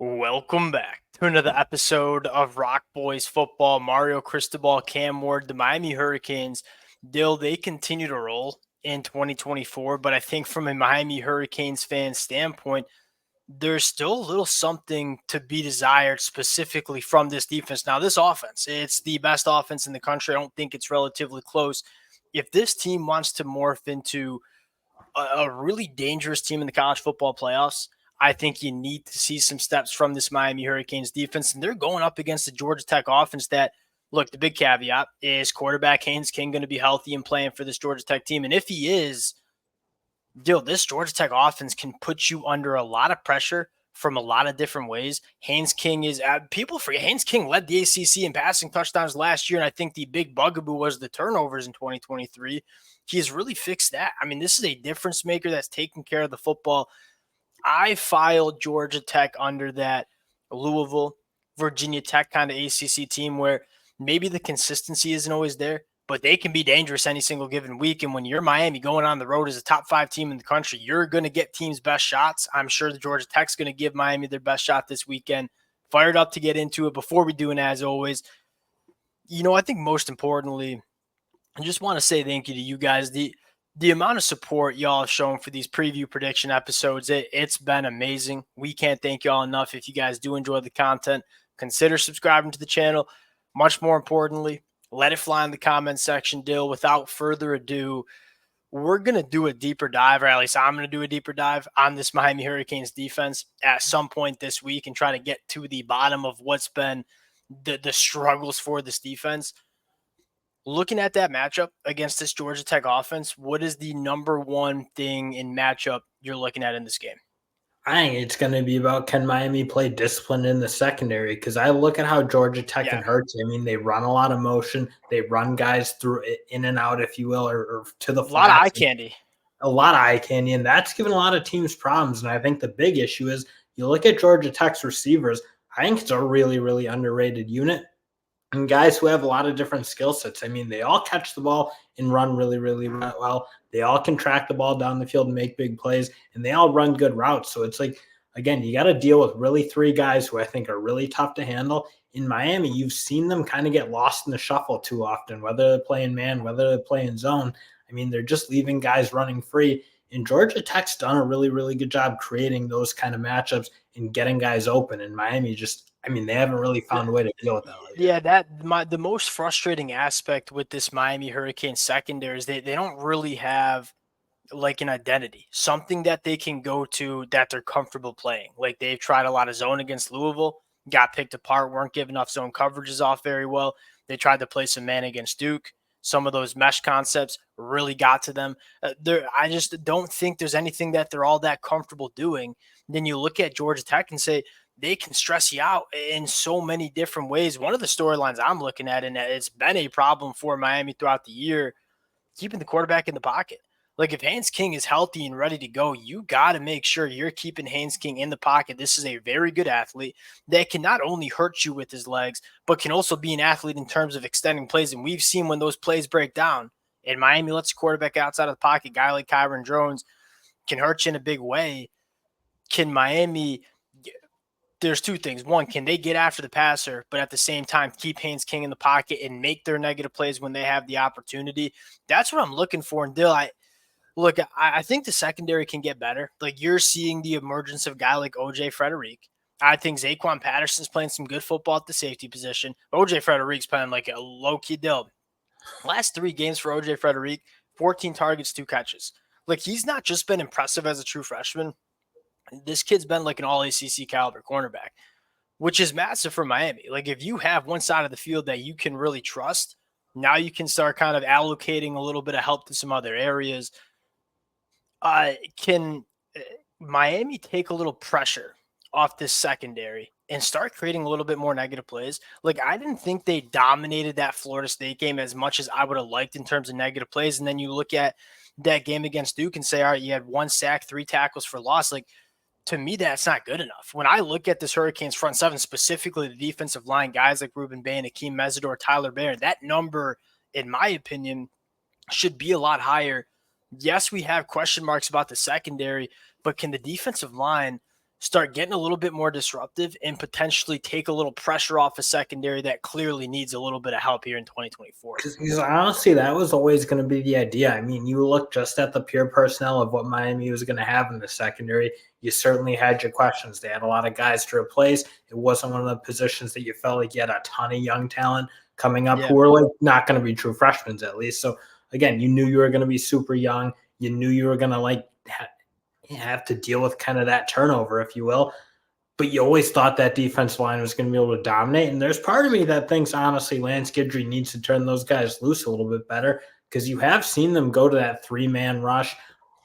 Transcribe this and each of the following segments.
Welcome back to another episode of Rock Boys Football. Mario Cristobal, Cam Ward, the Miami Hurricanes. They continue to roll in 2024, but I think from a Miami Hurricanes fan standpoint, there's still a little something to be desired specifically from this defense. Now, this offense, it's the best offense in the country. I don't think it's relatively close. If this team wants to morph into a really dangerous team in the college football playoffs, I think you need to see some steps from this Miami Hurricanes defense. And they're going up against the Georgia Tech offense that, look, the big caveat is quarterback Haynes King going to be healthy and playing for this Georgia Tech team. And if he is, this Georgia Tech offense can put you under a lot of pressure from a lot of different ways. Haynes King is people forget Haynes King led the ACC in passing touchdowns last year, and I think the big bugaboo was the turnovers in 2023. He's really fixed that. I mean, this is a difference maker that's taking care of the football. I filed Georgia Tech under that Louisville, Virginia Tech kind of ACC team where maybe the consistency isn't always there, but they can be dangerous any single given week. And when you're Miami going on the road as a top 5 team in the country, you're going to get teams' best shots. I'm sure the Georgia Tech's going to give Miami their best shot this weekend. Fired up to get into it. Before we do, and as always, I think most importantly, I just want to say thank you to you guys. The amount of support y'all have shown for these preview prediction episodes, it's been amazing. We can't thank y'all enough. If you guys do enjoy the content, consider subscribing to the channel. Much more importantly, let it fly in the comment section, Dill. Without further ado, we're going to do a deeper dive, or at least I'm going to do a deeper dive on this Miami Hurricanes defense at some point this week and try to get to the bottom of what's been the struggles for this defense. Looking at that matchup against this Georgia Tech offense, what is the number one thing in matchup you're looking at in this game? I think it's going to be about, can Miami play disciplined in the secondary? Because I look at how Georgia Tech can hurt. I mean, they run a lot of motion. They run guys through in and out, if you will, or to the flats. A lot of eye candy. A lot of eye candy, and that's given a lot of teams problems. And I think the big issue is you look at Georgia Tech's receivers, I think it's a really, really underrated unit. And guys who have a lot of different skill sets. I mean, they all catch the ball and run really, really well. They all can track the ball down the field and make big plays, and they all run good routes. So it's like, again, you got to deal with really 3 guys who I think are really tough to handle. In Miami, you've seen them kind of get lost in the shuffle too often, whether they're playing man, whether they're playing zone. I mean, they're just leaving guys running free. And Georgia Tech's done a really, really good job creating those kind of matchups and getting guys open. And Miami they haven't really found a way to deal with that. Yeah, the most frustrating aspect with this Miami Hurricane secondary is they don't really have like an identity, something that they can go to that they're comfortable playing. Like they've tried a lot of zone against Louisville, got picked apart, weren't giving enough zone coverages off very well. They tried to play some man against Duke. Some of those mesh concepts really got to them. I just don't think there's anything that they're all that comfortable doing. Then you look at Georgia Tech and say, they can stress you out in so many different ways. One of the storylines I'm looking at, and it's been a problem for Miami throughout the year, keeping the quarterback in the pocket. Like if Haynes King is healthy and ready to go, you got to make sure you're keeping Haynes King in the pocket. This is a very good athlete that can not only hurt you with his legs, but can also be an athlete in terms of extending plays. And we've seen when those plays break down, and Miami lets the quarterback outside of the pocket, a guy like Kyron Jones can hurt you in a big way. Can Miami – there's 2 things. One, can they get after the passer, but at the same time keep Haynes King in the pocket and make their negative plays when they have the opportunity? That's what I'm looking for. And Dill, I think the secondary can get better. Like you're seeing the emergence of a guy like OJ Frederick. I think Zaquan Patterson's playing some good football at the safety position. OJ Frederick's playing like a low-key Dill. Last 3 games for OJ Frederick, 14 targets, 2 catches. Like he's not just been impressive as a true freshman. This kid's been like an all ACC caliber cornerback, which is massive for Miami. Like if you have one side of the field that you can really trust, now you can start kind of allocating a little bit of help to some other areas. Can Miami take a little pressure off this secondary and start creating a little bit more negative plays? Like I didn't think they dominated that Florida State game as much as I would have liked in terms of negative plays. And then you look at that game against Duke and say, all right, you had 1 sack, 3 tackles for loss. Like to me, that's not good enough. When I look at this Hurricanes front 7, specifically the defensive line, guys like Ruben Bain, Akeem Mesidor, Tyler Baird, that number, in my opinion, should be a lot higher. Yes, we have question marks about the secondary, but can the defensive line start getting a little bit more disruptive and potentially take a little pressure off a secondary that clearly needs a little bit of help here in 2024. Because honestly, that was always going to be the idea. I mean, you look just at the pure personnel of what Miami was going to have in the secondary. You certainly had your questions. They had a lot of guys to replace. It wasn't one of the positions that you felt like you had a ton of young talent coming up Yeah. who were like not going to be true freshmen at least. So again, you knew you were going to be super young. You knew you were going to like have to deal with kind of that turnover, if you will. But you always thought that defense line was going to be able to dominate. And there's part of me that thinks, honestly, Lance Guidry needs to turn those guys loose a little bit better because you have seen them go to that 3-man rush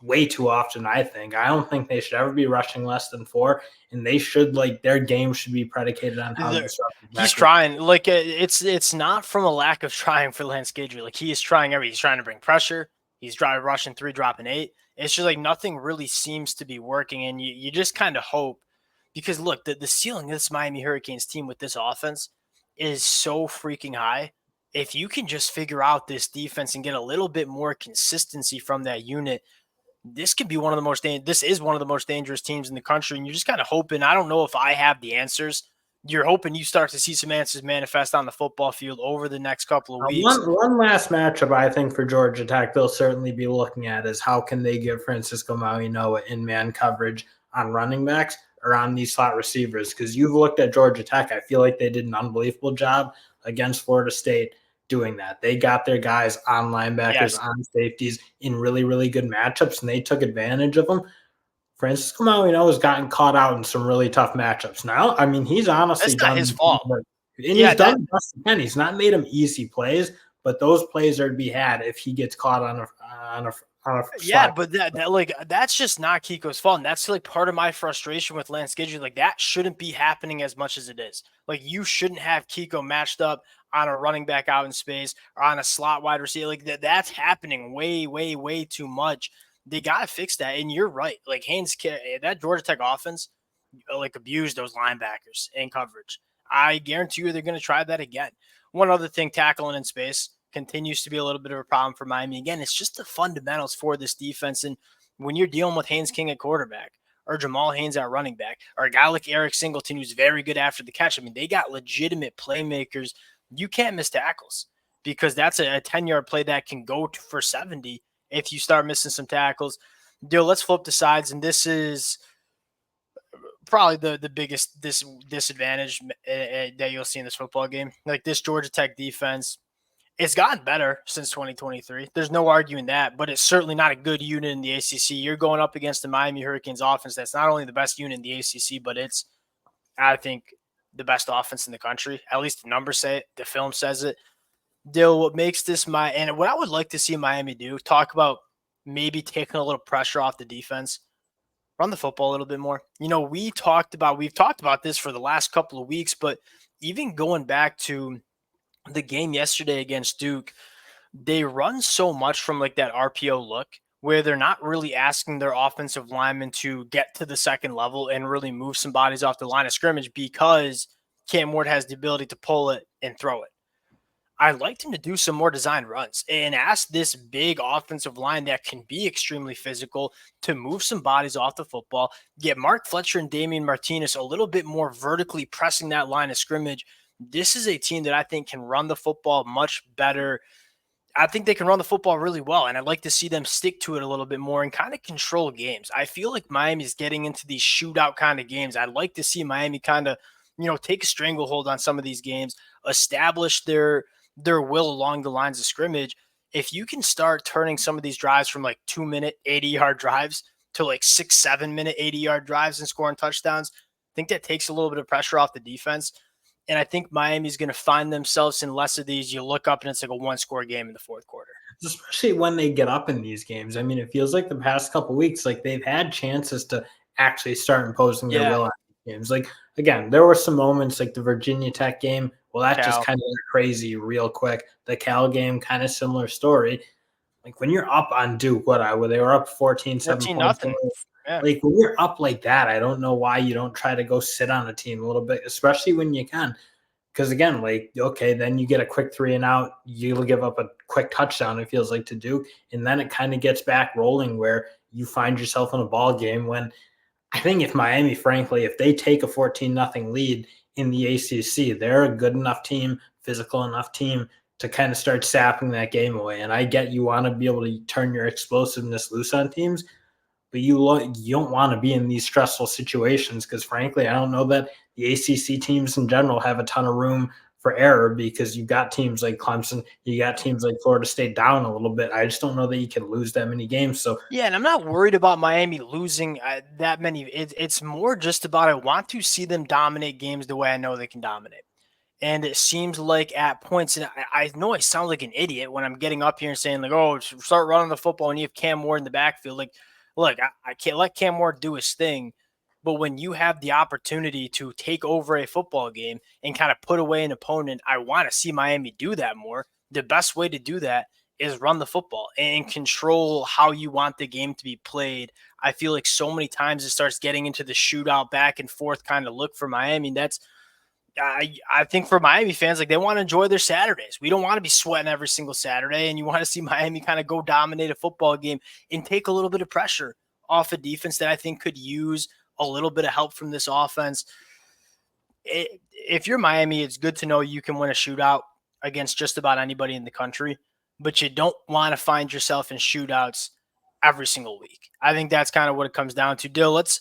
way too often, I think. I don't think they should ever be rushing less than 4. And they should, like, their game should be predicated on how disruptive He's trying. Like, it's not from a lack of trying for Lance Guidry. Like, he is trying everything. He's trying to bring pressure. He's rushing 3, dropping 8. It's just like nothing really seems to be working. And you just kind of hope. Because look, the ceiling of this Miami Hurricanes team with this offense is so freaking high. If you can just figure out this defense and get a little bit more consistency from that unit, this could be one of the most this is one of the most dangerous teams in the country. And you're just kind of hoping. I don't know if I have the answers. You're hoping you start to see some answers manifest on the football field over the next couple of weeks. One last matchup I think for Georgia Tech they'll certainly be looking at is how can they give Francisco Mauigoa in man coverage on running backs or on these slot receivers, because you've looked at Georgia Tech. I feel like they did an unbelievable job against Florida State doing that. They got their guys on linebackers, on safeties in really, really good matchups, and they took advantage of them. Francisco Mauigoa has gotten caught out in some really tough matchups. Now, I mean, he's honestly That's not done his fault. And he's done the best he can. He's not made him easy plays, but those plays are to be had if he gets caught on a but that's just not Kiko's fault. And that's like part of my frustration with Lance Guidry. Like that shouldn't be happening as much as it is. Like you shouldn't have Kiko matched up on a running back out in space or on a slot wide receiver. Like that's happening way, way, way too much. They gotta fix that. And you're right. Like that Georgia Tech offense, like abused those linebackers in coverage. I guarantee you they're going to try that again. One other thing, tackling in space continues to be a little bit of a problem for Miami. Again, it's just the fundamentals for this defense. And when you're dealing with Haynes King at quarterback or Jamal Haynes at running back or a guy like Eric Singleton who's very good after the catch, I mean, they got legitimate playmakers. You can't miss tackles because that's a 10-yard play that can go for 70 if you start missing some tackles. Let's flip the sides, and this is probably the biggest disadvantage that you'll see in this football game. Like this Georgia Tech defense, it's gotten better since 2023. There's no arguing that, but it's certainly not a good unit in the ACC. You're going up against the Miami Hurricanes offense that's not only the best unit in the ACC, but it's, I think, the best offense in the country. At least the numbers say it. The film says it. What makes this and what I would like to see Miami do, talk about maybe taking a little pressure off the defense, run the football a little bit more. You know, we've talked about this for the last couple of weeks, but even going back to the game yesterday against Duke, they run so much from like that RPO look where they're not really asking their offensive linemen to get to the second level and really move some bodies off the line of scrimmage because Cam Ward has the ability to pull it and throw it. I'd like him to do some more design runs and ask this big offensive line that can be extremely physical to move some bodies off the football, get Mark Fletcher and Damian Martinez a little bit more vertically pressing that line of scrimmage. This is a team that I think can run the football much better. I think they can run the football really well, and I'd like to see them stick to it a little bit more and kind of control games. I feel like Miami's getting into these shootout kind of games. I'd like to see Miami kind of, take a stranglehold on some of these games, establish their will along the lines of scrimmage. If you can start turning some of these drives from like 2-minute 80-yard drives to like 6-7-minute 80-yard drives and scoring touchdowns, I think that takes a little bit of pressure off the defense. And I think Miami's going to find themselves in less of these. You look up and it's like a one-score game in the fourth quarter. Especially when they get up in these games. I mean, it feels like the past couple of weeks, like they've had chances to actually start imposing their will on games. Like, again, there were some moments like the Virginia Tech game. Well, that just kind of went crazy real quick. The Cal game, kind of similar story. Like when you're up on Duke, where they were up 14-7 nothing. Yeah. Like when you're up like that, I don't know why you don't try to go sit on a team a little bit, especially when you can. Because again, like, okay, then you get a quick 3 and out, you'll give up a quick touchdown, it feels like, to Duke. And then it kind of gets back rolling where you find yourself in a ball game when I think if Miami, frankly, if they take a 14-0 lead in the ACC, they're a good enough team, physical enough team to kind of start sapping that game away. And I get you want to be able to turn your explosiveness loose on teams, but you don't want to be in these stressful situations because, frankly, I don't know that the ACC teams in general have a ton of room for error because you've got teams like Clemson, you got teams like Florida State down a little bit. I just don't know that you can lose that many games. So Yeah, and I'm not worried about Miami losing that many. It's more just about I want to see them dominate games the way I know they can dominate. And it seems like at points, and I know I sound like an idiot when I'm getting up here and saying, like, oh, start running the football and you have Cam Ward in the backfield. Like, look, I can't let Cam Ward do his thing. But when you have the opportunity to take over a football game and kind of put away an opponent, I want to see Miami do that more. The best way to do that is run the football and control how you want the game to be played. I feel like so many times it starts getting into the shootout back and forth kind of look for Miami. That's I think for Miami fans, like they want to enjoy their Saturdays. We don't want to be sweating every single Saturday, and you want to see Miami kind of go dominate a football game and take a little bit of pressure off a defense that I think could use a little bit of help from this offense. If you're Miami, it's good to know you can win a shootout against just about anybody in the country, but you don't want to find yourself in shootouts every single week. I think that's kind of what it comes down to. Dill, let's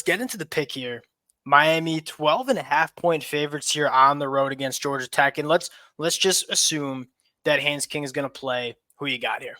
get into the pick here. Miami 12.5 point favorites here on the road against Georgia Tech. And let's just assume that Haynes King is going to play. Who you got here?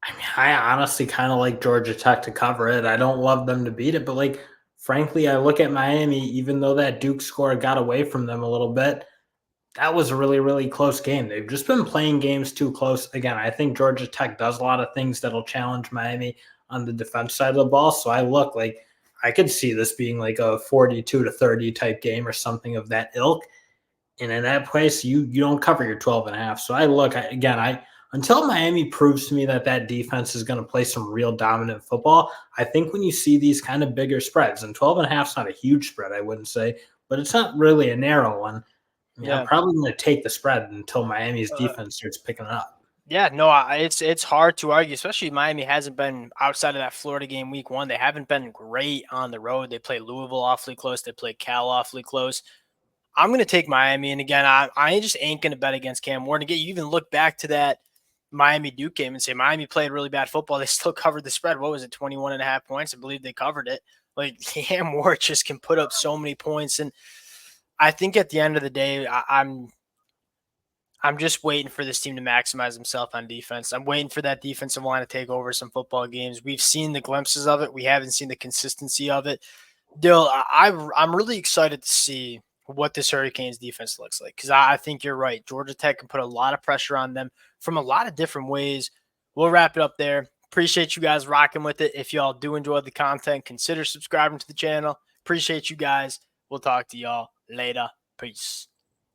I mean, I honestly kind of like Georgia Tech to cover it. I don't love them to beat it, but like frankly, I look at Miami, even though that Duke score got away from them a little bit, that was a really, really close game. They've just been playing games too close. Again, I think Georgia Tech does a lot of things that'll challenge Miami on the defense side of the ball. So I look like I could see this being like a 42-30 type game or something of that ilk. And in that place, you don't cover your 12.5. So I look again, I until Miami proves to me that that defense is going to play some real dominant football, I think when you see these kind of bigger spreads, and 12.5 is not a huge spread, I wouldn't say, but it's not really a narrow one. I mean, I'm Yeah. probably going to take the spread until Miami's Uh, defense starts picking it up. yeah, no, it's hard to argue, especially Miami hasn't been outside of that Florida game week one. They haven't been great on the road. They play Louisville awfully close. They play Cal awfully close. I'm going to take Miami. And again, I just ain't going to bet against Cam Ward. And again, you even look back to that Miami Duke game and say Miami played really bad football. They still covered the spread. What was it, 21.5 points? I believe they covered it. Like Cam Ward just can put up so many points. And I think at the end of the day, I'm just waiting for this team to maximize themselves on defense. I'm waiting for that defensive line to take over some football games. We've seen the glimpses of it. We haven't seen the consistency of it. Dill, I'm really excited to see what this Hurricanes defense looks like because I think you're right. Georgia Tech can put a lot of pressure on them from a lot of different ways. We'll wrap it up there. Appreciate you guys rocking with it. If y'all do enjoy the content, consider subscribing to the channel. Appreciate you guys. We'll talk to y'all later. Peace.